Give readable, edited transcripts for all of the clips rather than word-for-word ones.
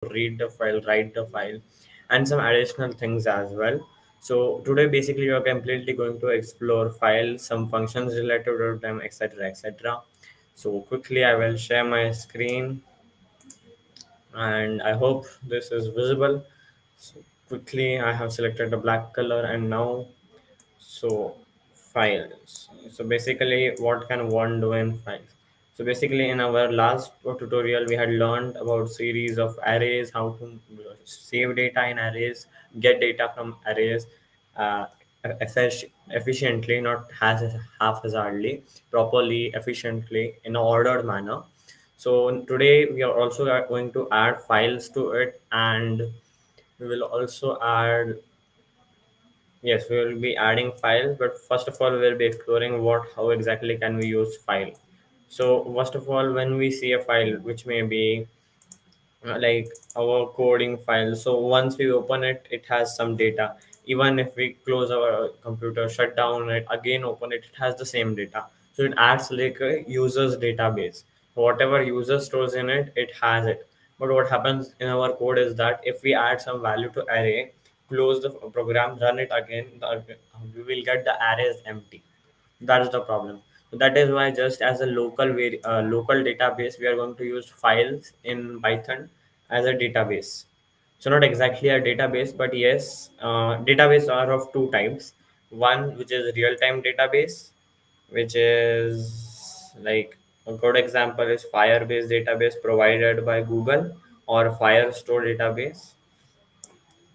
read the file, write the file, and some additional things as well. So today basically we are completely going to explore files, some functions related to them, etc. etc. So quickly I will share my screen and I hope this is visible. So quickly I have selected the black color and now so files. So basically, what can one do in files? So basically, in our last tutorial, we had learned about series of arrays, how to save data in arrays, get data from arrays uh, efficiently, not haphazardly, properly, efficiently, in an ordered manner. So today we are also going to add files to it, and we will also add. Yes, we will be adding files, but first of all, we will be exploring how exactly can we use file. So first of all, when we see a file, which may be like our coding file, so once we open it, it has some data. Even if we close our computer, shut down it, again open it, it has the same data. So it acts like a user's database. Whatever user stores in it, it has it. But what happens in our code is that if we add some value to array, close the program, run it again, we will get the array is empty. That is the problem. So that is why, just as a local database, we are going to use files in Python as a database. So not exactly a database, but yes, database are of two types. One which is real-time database, which is like a good example is Firebase database provided by Google, or Firestore database.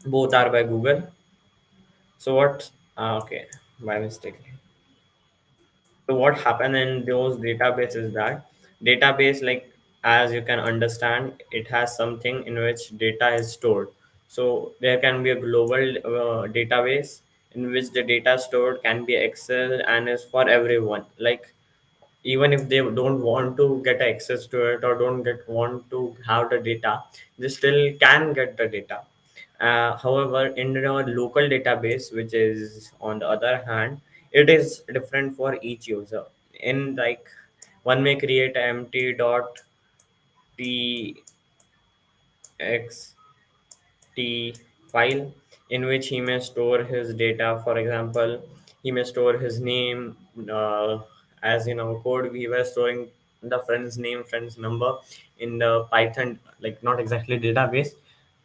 Both are by Google. So what? Okay, by mistake. So what happen in those databases is that database, like as you can understand, it has something in which data is stored. So there can be a global database in which the data stored can be accessed and is for everyone. Like even if they don't want to get access to it or don't get want to have the data, they still can get the data. However, in our local database, which is on the other hand, it is different for each user. In like one may create a empty dot txt file in which he may store his data. For example, he may store his name. As in our code, we were storing the friend's name, friend's number in the Python, like not exactly database,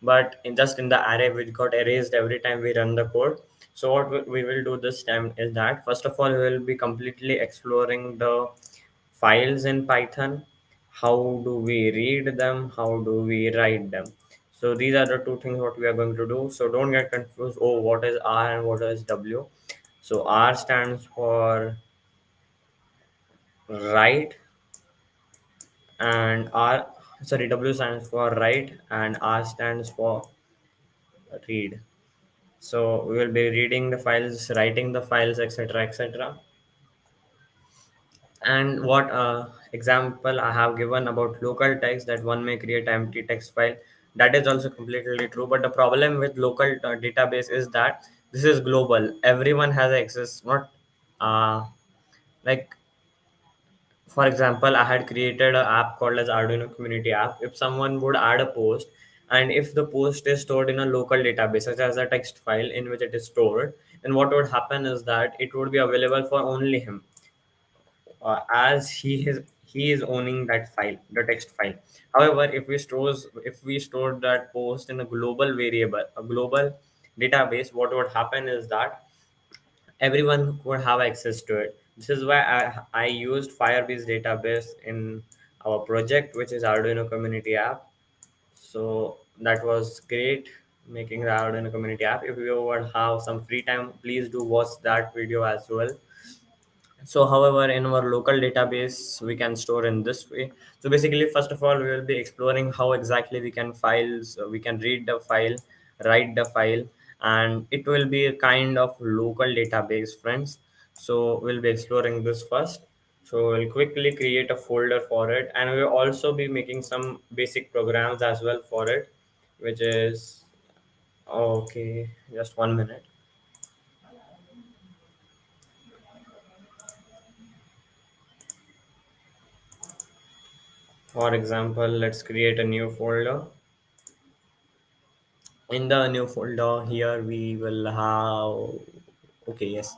but just in the array which got erased every time we run the code. So what we will do this time is that first of all we will be completely exploring the files in Python. How do we read them? How do we write them? So these are the two things what we are going to do. So don't get confused. Oh, what is R and what is W? So R stands for write, and R sorry W stands for write, and R stands for read. So we will be reading the files, writing the files, etc., etc. And what example I have given about local text, that one may create an empty text file, that is also completely true. But the problem with local database is that this is global. Everyone has access. Not uh, like for example, I had created an app called as Arduino Community App. If someone would add a post, and if the post is stored in a local database, such as a text file in which it is stored, then what would happen is that it would be available for only him, as he is owning that file, the text file. However, if we store that post in a global variable, a global database, what would happen is that everyone would have access to it. This is why I used Firebase database in our project, which is Arduino Community App. So that was great, making the Arduino Community App. If you would have some free time, please do watch that video as well. So however, in our local database we can store in this way. So basically, first of all, we will be exploring how exactly we can read the file, write the file, and it will be a kind of local database, friends. So we'll be exploring this first. So we'll quickly create a folder for it, and we'll also be making some basic programs as well for it, which is okay, just 1 minute. For example, let's create a new folder. In the new folder here we will have, okay, yes,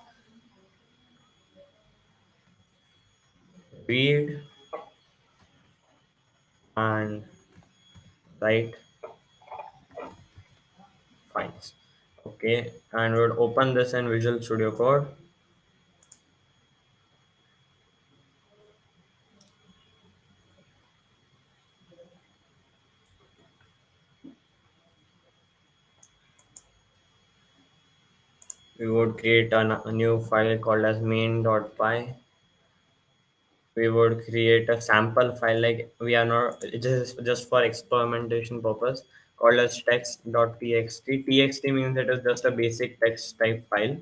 read and write files. Okay, and we'll open this in Visual Studio Code. We would create a new file called as main.py. We would create a sample file, like we are not, it is just for experimentation purpose, called as text.txt. Txt means it is just a basic text type file.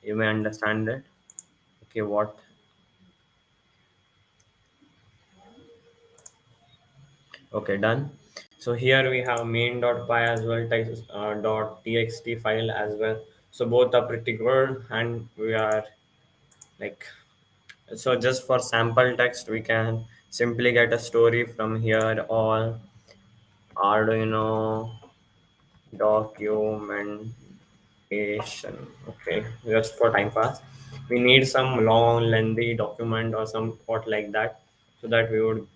You may understand it. Okay, what? Okay, done. So here we have main.py as well, text .txt file as well. So both are pretty good, and we are like, so just for sample text we can simply get a story from here, or Arduino documentation. Okay, just for time pass. We need some long, lengthy document or some what like that, so that we would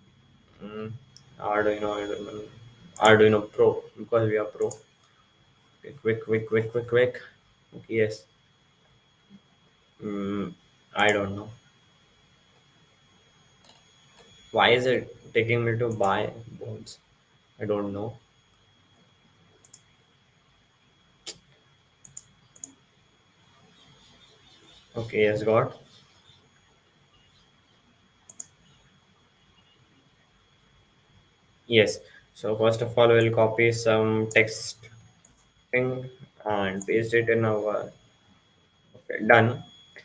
mm, Arduino Pro, because we are pro. Okay, quick, quick, quick, quick, quick. Okay, yes. I don't know. Why is it taking me to buy bones? I don't know. Okay, yes, got. Yes. So first of all, we'll copy some text thing and paste it in our. Okay, done.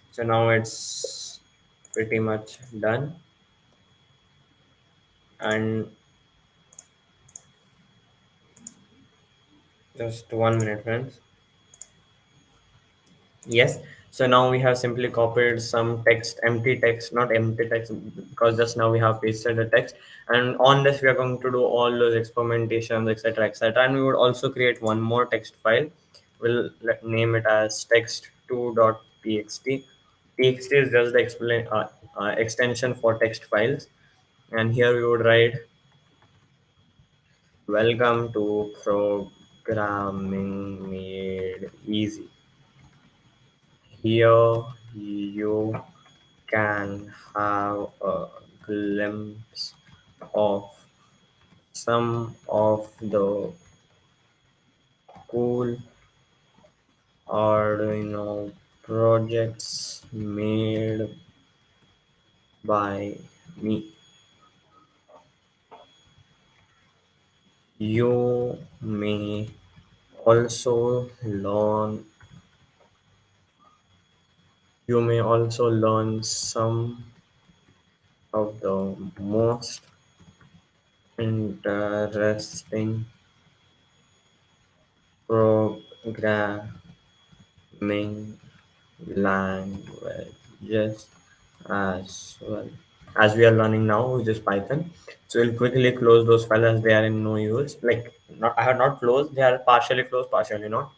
So now it's pretty much done. And just 1 minute, friends. Yes. So now we have simply copied some text, empty text, not empty text, because just now we have pasted the text. And on this, we are going to do all those experimentations, etc., etc. And we would also create one more text file. We'll name it as text2.txt. Txt is just the extension for text files. And here we would write, "Welcome to Programming Made Easy. Here you can have a glimpse of some of the cool Arduino projects made by me. You may also learn you may also learn some of the most interesting programming languages as well, as we are learning now, which is Python. So we'll quickly close those files as they are in no use. Like, not, I have not closed, they are partially closed, partially not.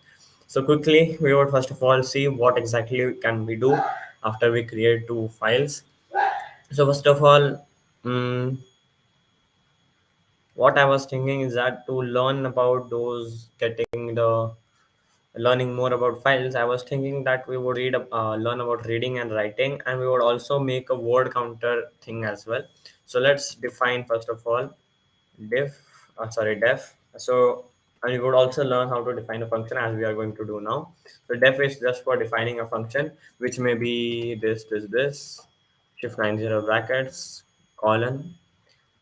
So quickly we would first of all see what exactly can we do after we create two files. So first of all, mm what I was thinking is that to learn about those, getting the learning more about files, I was thinking that we would learn about reading and writing, and we would also make a word counter thing as well. So let's define first of all def. So, and we would also learn how to define a function, as we are going to do now. So def is just for defining a function, which may be this shift 90 brackets colon,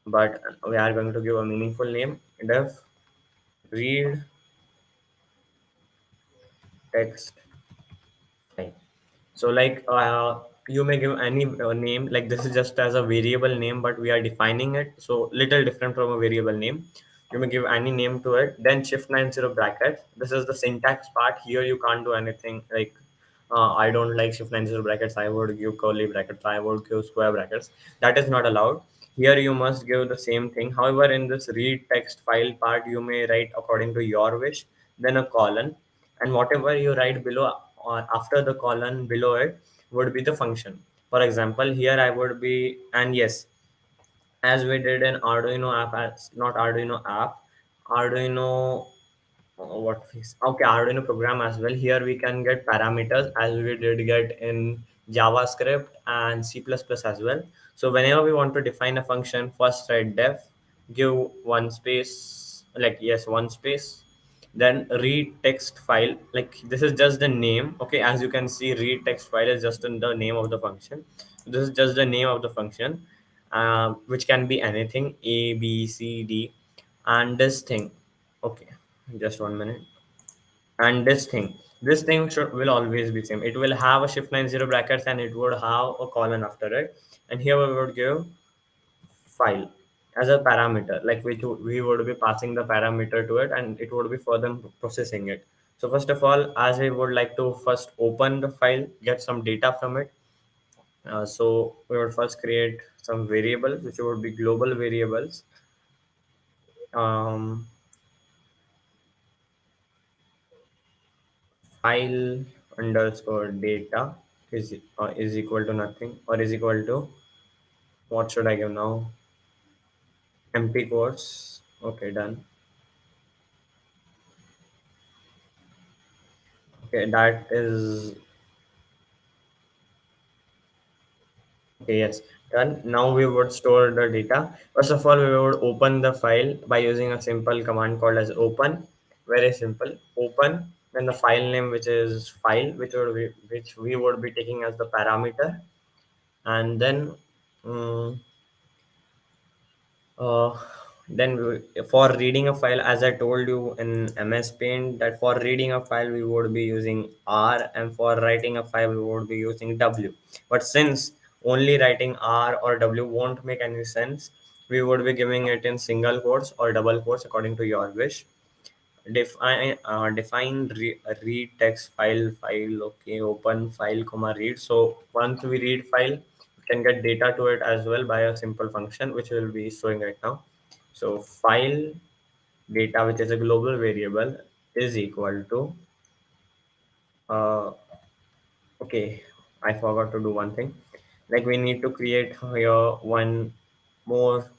but we are going to give a meaningful name, def read text file. So like you may give any name, like this is just as a variable name, but we are defining it, so little different from a variable name. You may give any name to it, then shift 90 brackets. This is the syntax part. Here you can't do anything like I don't like shift 90 brackets, I would give curly brackets, I would give square brackets. That is not allowed. Here you must give the same thing. However, in this read text file part, you may write according to your wish. then a colon, and whatever you write below or after the colon below it would be the function. For example, here I would be, and yes, as we did in Arduino app, as not Arduino app, Arduino, what is okay, Arduino program as well. Here we can get parameters as we did get in JavaScript and C++ as well. So whenever we want to define a function, first write def, give one space, like yes, one space, then read text file, like this is just the name. Okay, as you can see, read text file is just in the name of the function. This is just the name of the function, which can be anything, a b c d, and this thing. Okay, just 1 minute. And this thing will always be same. It will have a shift 90 brackets and it would have a colon after it, and here we would give file as a parameter, like we would be passing the parameter to it and it would be further processing it. So first of all, as we would like to first open the file, get some data from it, so we would first create some variables which would be global variables. um, File underscore data is equal to nothing, or is equal to, what should I give now, empty quotes. Okay, done. Okay, that is okay. Yes, done. Now we would store the data. First of all, we would open the file by using a simple command called as open. Very simple. Open. Then the file name, which is file, which we would be taking as the parameter, and then. mm Uh, for reading a file, as I told you in MS Paint, that for reading a file we would be using R, and for writing a file we would be using W. But since only writing R or W won't make any sense, we would be giving it in single quotes or double quotes according to your wish. Define read text file. Okay, open file comma read. So once we read file, we can get data to it as well by a simple function which will be showing right now. So file data, which is a global variable, is equal to uh, okay, I forgot to do one thing. Like we need to create here one more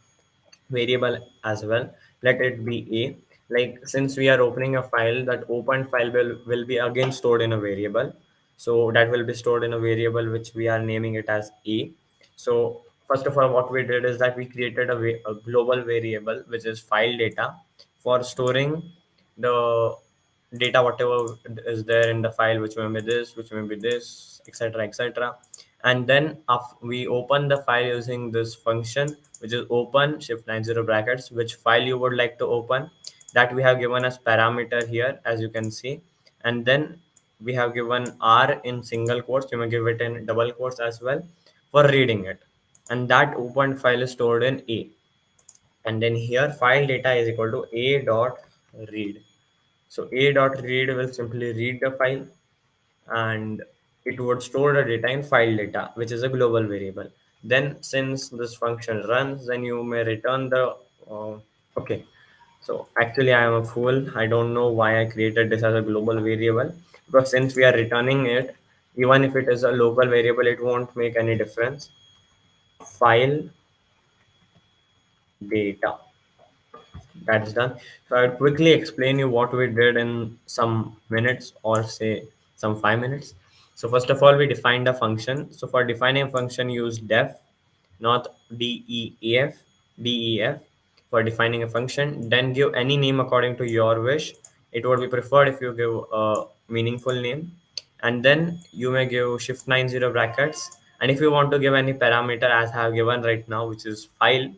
variable as well. Let it be a, like since we are opening a file, that open file will be again stored in a variable. So that will be stored in a variable which we are naming it as a. So first of all, what we did is that we created a global variable which is file data for storing the data whatever is there in the file, which may be this, which may be this, etc, etc. And then we open the file using this function, which is open shift 90 brackets, which file you would like to open, that we have given as parameter here, as you can see. And then we have given R in single quotes, you may give it in double quotes as well, for reading it. And that opened file is stored in a. And then here file data is equal to a dot read. So a dot read will simply read the file, and it would store the data in file data, which is a global variable. Then since this function runs, then you may return the okay. So actually I am a fool. I don't know why I created this as a global variable, because since we are returning it, even if it is a local variable, it won't make any difference. File data, that's done. So I'll quickly explain you what we did in some minutes, or say some 5 minutes. So first of all, we defined a function. So for defining a function, use def, not def, def for defining a function. Then give any name according to your wish. It would be preferred if you give a meaningful name, and then you may give shift 90 brackets. And if you want to give any parameter, as I have given right now, which is file,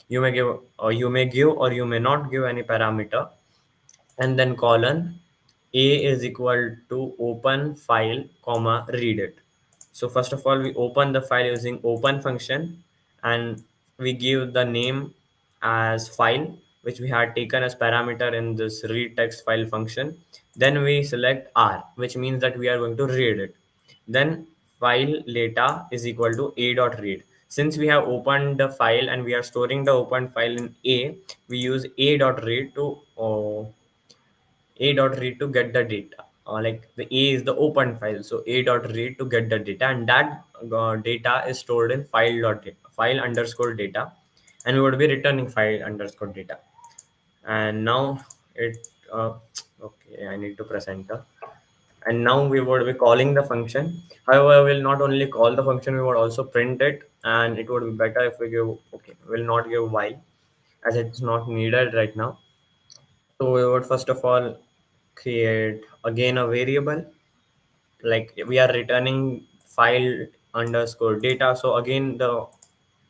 you may not give any parameter. And then colon, a is equal to open file comma read it. So first of all, we open the file using open function, and we give the name as file, which we had taken as parameter in this read text file function. Then we select R, which means that we are going to read it. Then file data is equal to a dot read. Since we have opened the file and we are storing the open file in a, we use a dot read to a dot read to get the data, like the a is the open file, so a dot read to get the data, and that data is stored in file underscore data, and we would be returning file underscore data. And now it okay, I need to press enter. And now we would be calling the function. However, we will not only call the function, we would also print it, and it would be better if we give, okay, we'll not give while, as it's not needed right now. So we would first of all create again a variable, like we are returning file underscore data. So again, the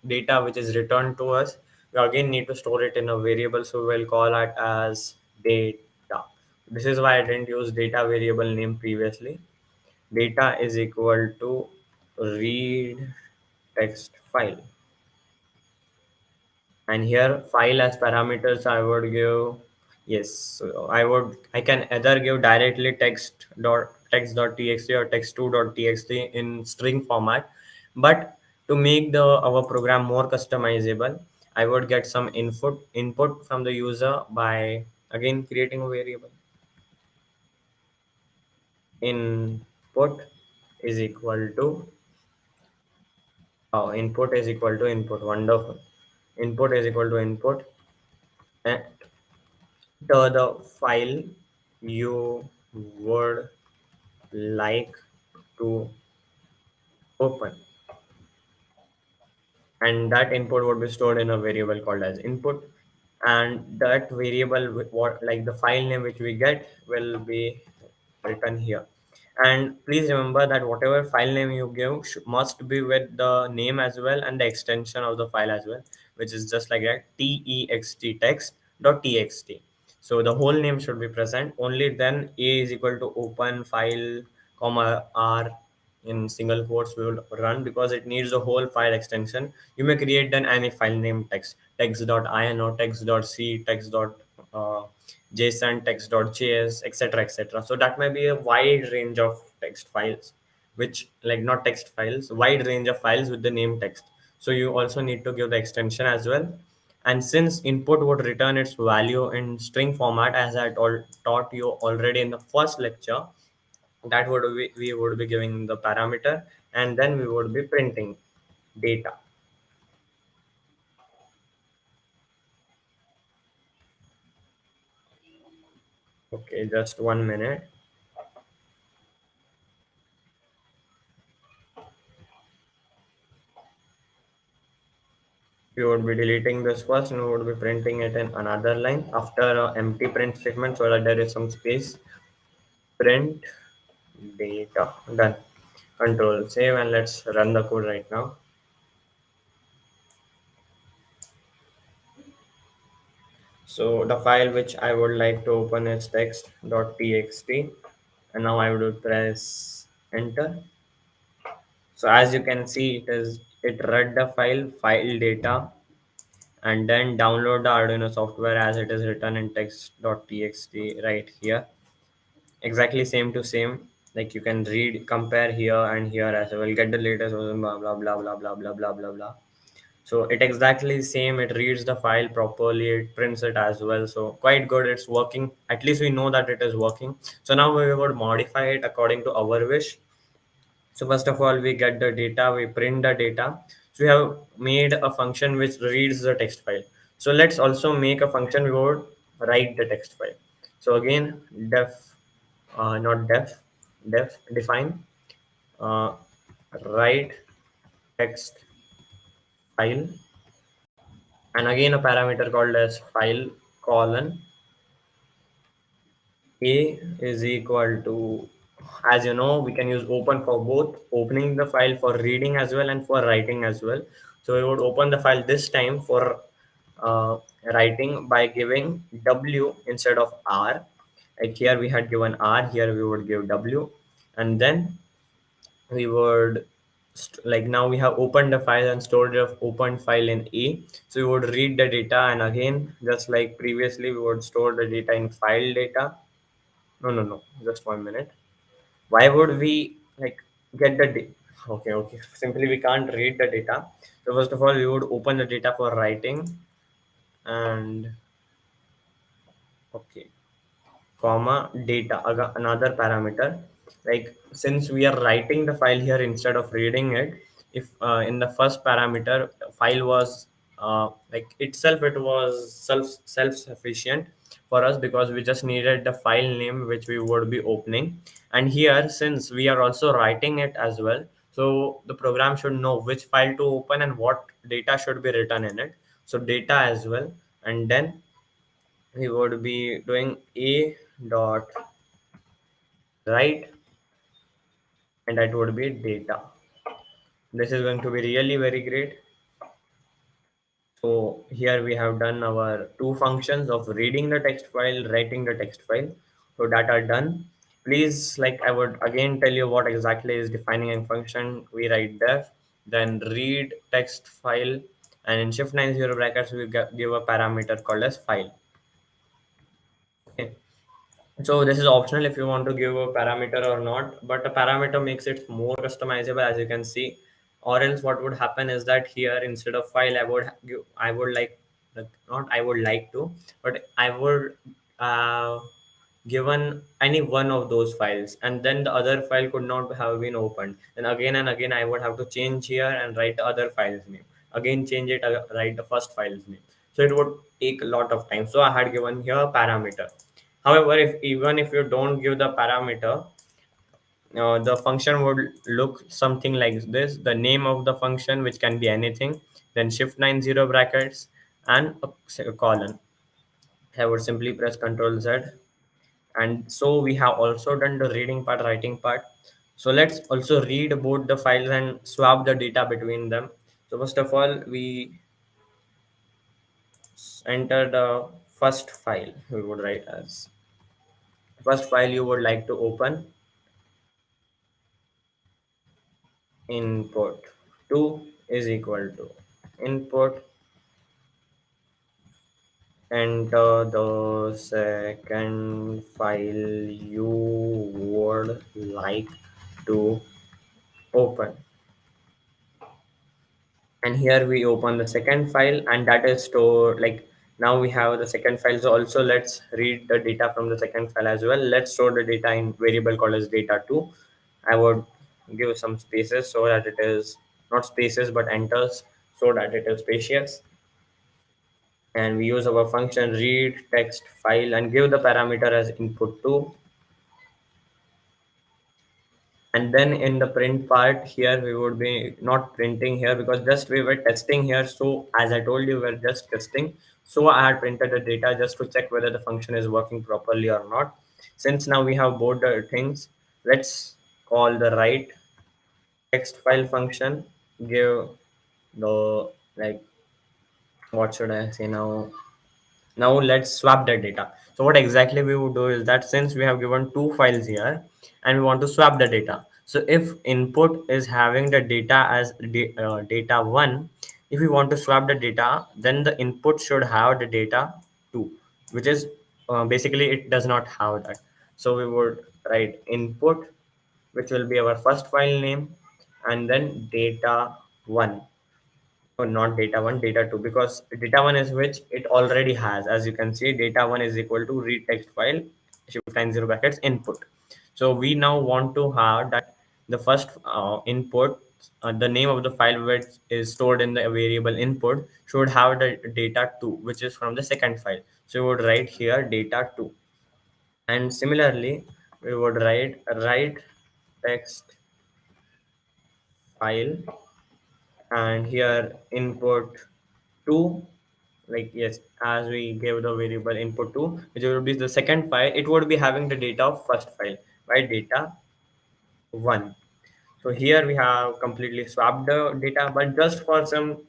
data which is returned to us, we again need to store it in a variable, so we'll call it as data. This is why I didn't use data variable name previously. Data is equal to read text file, and here file as parameters I would give, yes, so I can either give directly text.txt or text2.txt in string format. But to make the our program more customizable, I would get some input from the user by again creating a variable. Input is equal to input is equal to input. Wonderful. Input is equal to input, and the file you would like to open, and that input would be stored in a variable called as input, and that variable with what, like the file name which we get, will be written here. And please remember that whatever file name you give must be with the name as well, and the extension of the file as well, which is just like that, text.txt. So the whole name should be present, only then a is equal to open file comma r in single quotes we will run, because it needs the whole file extension. You may create then any file name, text.in or text.c, text.json, text.js, etc., etc. So that may be a wide range of text files, which, like, not text files, wide range of files with the name text. So you also need to give the extension as well. And since input would return its value in string format, as I taught you already in the first lecture, that would we would be giving the parameter, and then we would be printing data. Okay, just 1 minute. We would be deleting this first, and we would be printing it in another line after a empty print statement, so that there is some space. Print data. Done. Control save, and let's run the code right now. So the file which I would like to open is text.txt, and now I would press enter. So as you can see, it read the file data, and then download the Arduino software as it is written in text.txt right here. Exactly same to same. Like, you can read, compare here and here as well. Get the latest version, blah blah blah blah blah blah blah blah blah. So it exactly same. It reads the file properly. It prints it as well. So quite good. It's working. At least we know that it is working. So now we would modify it according to our wish. So first of all, we get the data, we print the data. So we have made a function which reads the text file. So let's also make a function we would write the text file. So again, not define, uh, write text file, and again a parameter called as file colon. A is equal to, as you know, we can use open for both opening the file for reading as well and for writing as well. So we would open the file this time for writing by giving W instead of R. Like here we had given R, here we would give W, and then we would like, now we have opened the file and stored the opened file in A. So we would read the data, and again, just like previously, we would store the data in file data. No, just 1 minute. Why would we, like, get the data? Okay. Simply we can't read the data. So first of all, we would open the data for writing, and okay. comma data, another parameter. Like since we are writing the file here instead of reading it, if in the first parameter file was like itself, it was self sufficient for us because we just needed the file name which we would be opening. And here, since we are also writing it as well, so the program should know which file to open and what data should be written in it. So data as well. And then we would be doing a dot write, and that would be data. This is going to be really very great. So here we have done our two functions of reading the text file, writing the text file. So that are done. Please, like I would again tell you what exactly is defining a function. We write def, then read text file, and in shift 90 brackets we give a parameter called as file. Okay. So this is optional if you want to give a parameter or not, but a parameter makes it more customizable, as you can see. Or else what would happen is that here instead of file, I would like not I would like to, but I would given any one of those files, and then the other file could not have been opened. And again I would have to change here and write the other file's name. Again change it, write the first file's name. So it would take a lot of time. So I had given here parameter. However, if even if you don't give the parameter, the function would look something like this: the name of the function, which can be anything, then shift 90 brackets and a colon. I would simply press Ctrl Z. And so we have also done the reading part, writing part. So let's also read both the files and swap the data between them. So first of all, we enter the first file. We would write as first file you would like to open. Input 2 is equal to input. Enter the second file you would like to open. And here we open the second file, and that is stored. Like now we have the second file. So also let's read the data from the second file as well. Let's store the data in variable called as data2. I would give some spaces so that it is not spaces but enters, so that it is spacious. And we use our function read text file and give the parameter as input 2. And then in the print part here, we would be not printing here because just we were testing here. So as I told you, we're just testing. So I had printed the data just to check whether the function is working properly or not. Since now we have both the things, let's call the write text file function. Give the, like, what should I say now? Now let's swap the data. So what exactly we would do is that since we have given two files here and we want to swap the data. So if input is having the data as data 1, if we want to swap the data, then the input should have the data 2, which is basically it does not have that. So we would write input, which will be our first file name, and then data 1. Oh, not data 1, data 2, because data 1 is which it already has. As you can see, data 1 is equal to read text file, shift 90 brackets input. So we now want to have that the first input, the name of the file which is stored in the variable input should have the data 2, which is from the second file. So we would write here data 2. And similarly, we would write text file, and here input 2, like yes, as we gave the variable input 2, which will be the second file, it would be having the data of first file, right? Data 1. So here we have completely swapped the data, but just for some,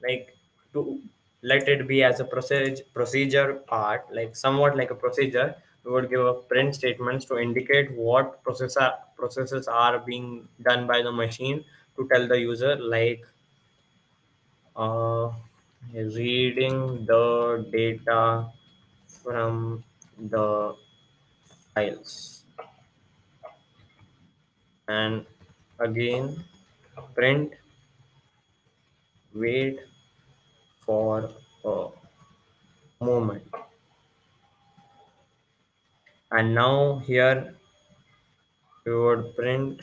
like, to let it be as a procedure part, like somewhat like a procedure, we would give a print statements to indicate what processes are being done by the machine to tell the user, like uh, reading the data from the files. And again, print wait for a moment. And now here we would print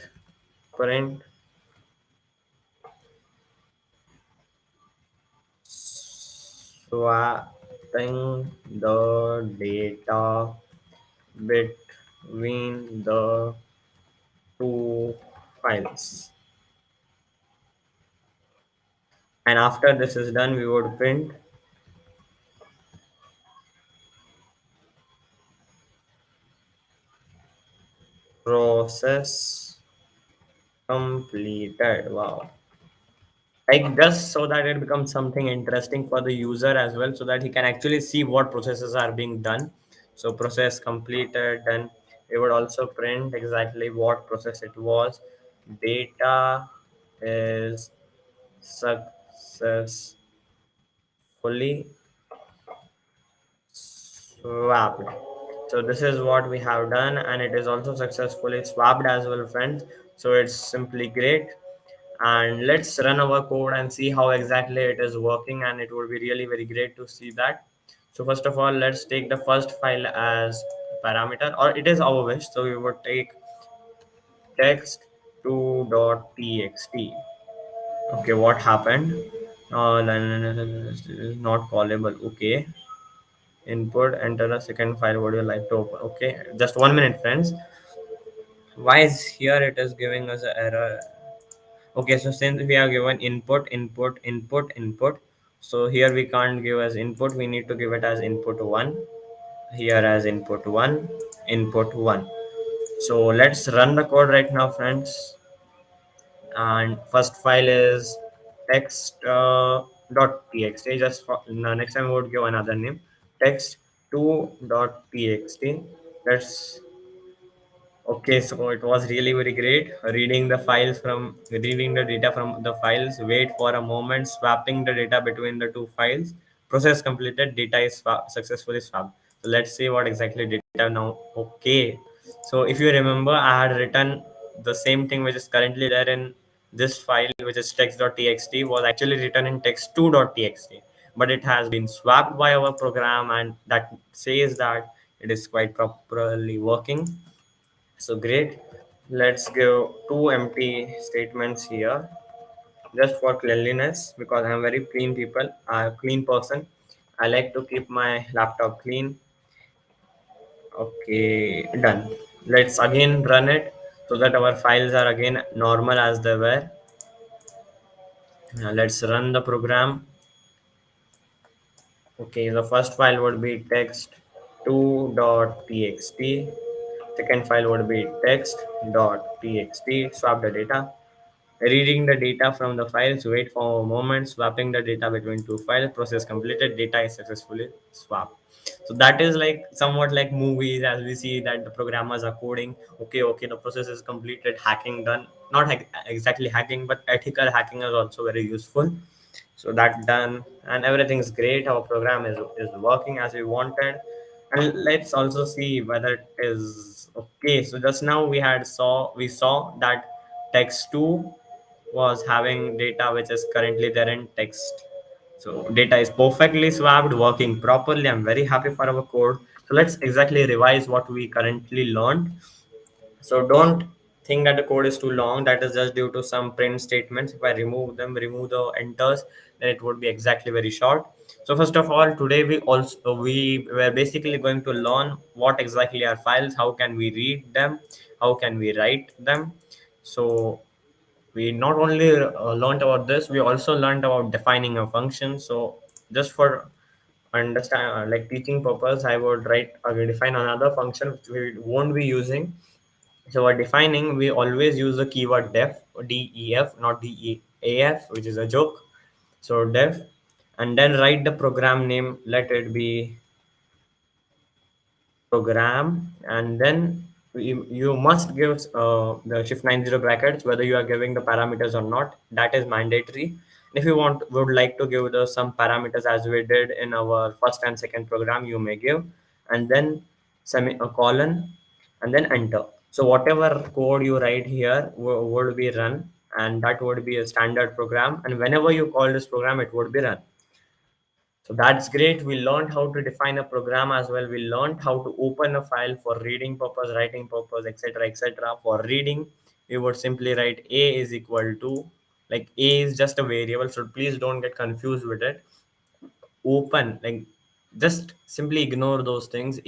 swapping the data between the two files. And after this is done, we would print process completed. Wow. Like just so that it becomes something interesting for the user as well, so that he can actually see what processes are being done. So process completed, then we would also print exactly what process it was. Data is successfully swapped. So this is what we have done, and it is also successfully swapped as well, friends. So it's simply great. And let's run our code and see how exactly it is working, and it would be really very great to see that. So first of all, let's take the first file as parameter, or it is our wish. So we would take text2.txt. Okay, what happened? Not callable. Okay, input, enter a second file. Would you like to open? Okay, just 1 minute, friends. Why is here it is giving us an error? Okay, so since we have given input, so here we can't give as input, we need to give it as input 1, here as input 1. So let's run the code right now, friends. And first file is text dot txt. Just for, no, next time we would give another name, text2.txt. Let's Okay, so it was really very great reading the data from the files. Wait for a moment, swapping the data between the two files. Process completed, data is successfully swapped. So let's see what exactly data now. Okay, so if you remember, I had written the same thing which is currently there in this file, which is text.txt, was actually written in text2.txt, but it has been swapped by our program, and that says that it is quite properly working. So great. Let's give two empty statements here just for cleanliness, because I'm very clean person. I like to keep my laptop clean. Okay, done. Let's again run it so that our files are again normal as they were. Now let's run the program. Okay, the first file would be text2.txt. Second file would be text.txt. Swap the data. Reading the data from the files, wait for a moment, swapping the data between two files, process completed, data is successfully swapped. So that is like somewhat like movies, as we see that the programmers are coding. Okay, the process is completed, hacking done. Not exactly hacking, but ethical hacking is also very useful. So that done, and everything's great. Our program is working as we wanted. And let's also see whether it is okay. So just now we saw that text2 was having data which is currently there in text. So data is perfectly swapped, working properly. I'm very happy for our code. So let's exactly revise what we currently learned. So don't think that the code is too long. That is just due to some print statements. If I remove the enters, then it would be exactly very short. So first of all, today we were basically going to learn what exactly are files, how can we read them, how can we write them. So we not only learned about this, we also learned about defining a function. So just for understand like teaching purpose, I would define another function which we won't be using. So while defining, we always use the keyword def, not def, which is a joke. So def, and then write the program name. Let it be program, and then you must give the shift 90 brackets whether you are giving the parameters or not. That is mandatory. If you would like to give the some parameters as we did in our first and second program, you may give, and then colon, and then enter. So whatever code you write here would be run, and that would be a standard program, and whenever you call this program, it would be run. So that's great. We learned how to define a program as well. We learned how to open a file for reading purpose, writing purpose, etc., etc. For reading, we would simply write a is equal to, like a is just a variable, so please don't get confused with it. Open, like just simply ignore those things.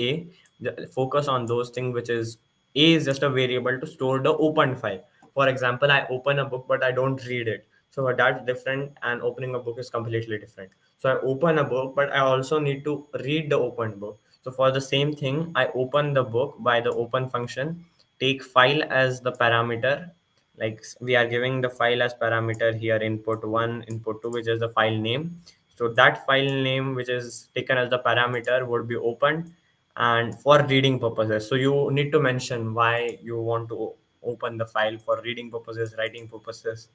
Focus on those things, which is a is just a variable to store the open file. For example, I open a book but I don't read it, so that's different, and opening a book is completely different. So I open a book but I also need to read the open book. So for the same thing, I open the book by the open function, take file as the parameter. Like we are giving the file as parameter here, input 1, input 2, which is the file name. So that file name which is taken as the parameter would be opened, and for reading purposes. So you need to mention why you want to open the file: for reading purposes, writing purposes.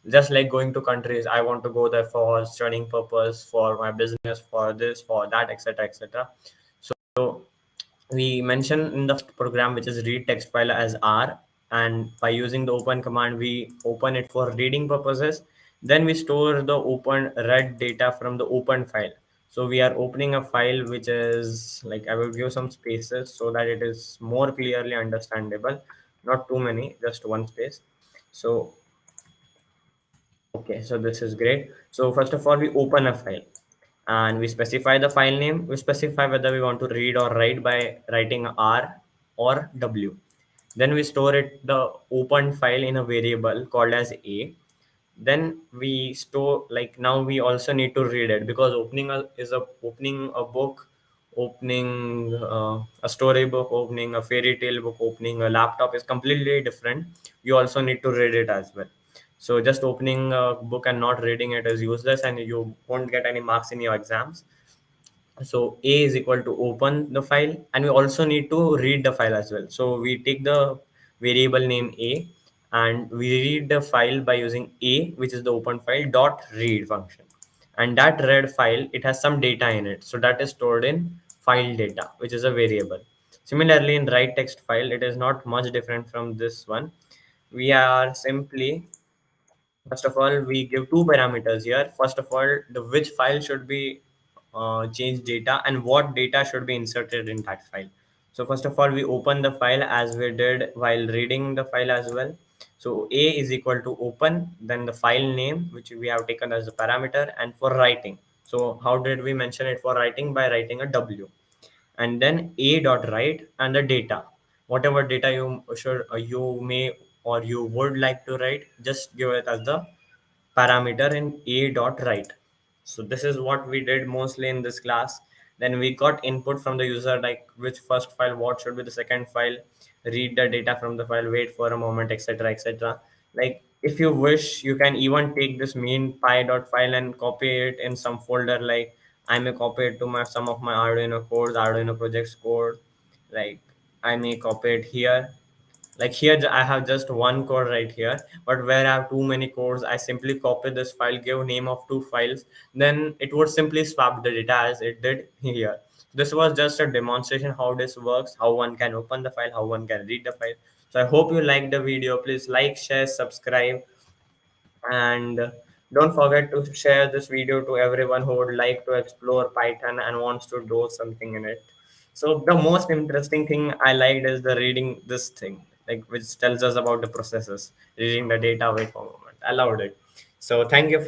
Just like going to countries, I want to go there for studying purpose, for my business, for this, for that, etc., etc. So we mention in the program, which is read text file, as R, and by using the open command we open it for reading purposes. Then we store the open read data from the open file. So we are opening a file which is, like, I will give some spaces so that it is more clearly understandable, not too many, just one space. So okay, so this is great. So first of all, we open a file and we specify the file name. We specify whether we want to read or write by writing R or W. Then we store it, the open file, in a variable called as A. Then we store, like, now we also need to read it, because opening a book, opening a storybook, opening a fairy tale book, opening a laptop is completely different. You also need to read it as well. So just opening a book and not reading it is useless, and you won't get any marks in your exams. So a is equal to open the file, and we also need to read the file as well. So we take the variable name a, and we read the file by using a, which is the open file, dot read function. And that read file, it has some data in it, so that is stored in file data, which is a variable. Similarly, in write text file, it is not much different from this one. We are simply, first of all, we give two parameters here. First of all, the which file should be change data, and what data should be inserted in that file. So first of all, we open the file as we did while reading the file as well. So a is equal to open, then the file name, which we have taken as a parameter, and for writing. So how did we mention it for writing? By writing a W. And then a dot write, and the data, whatever data you may or you would like to write, just give it as the parameter in a dot write. So this is what we did mostly in this class. Then we got input from the user, like which first file, what should be the second file, read the data from the file, wait for a moment, etc., etc. Like, if you wish, you can even take this main py dot file and copy it in some folder. Like, I may copy it to my some of my Arduino codes, Arduino projects code. Like, I may copy it here. Like here, I have just one code right here, but where I have too many codes, I simply copy this file, give name of two files, then it would simply swap the data as it did here. This was just a demonstration how this works, how one can open the file, how one can read the file. So I hope you liked the video. Please like, share, subscribe, and don't forget to share this video to everyone who would like to explore Python and wants to do something in it. So the most interesting thing I liked is the reading this thing, like, which tells us about the processes, reading the data. Wait for a moment, I loved it. So thank you, friends.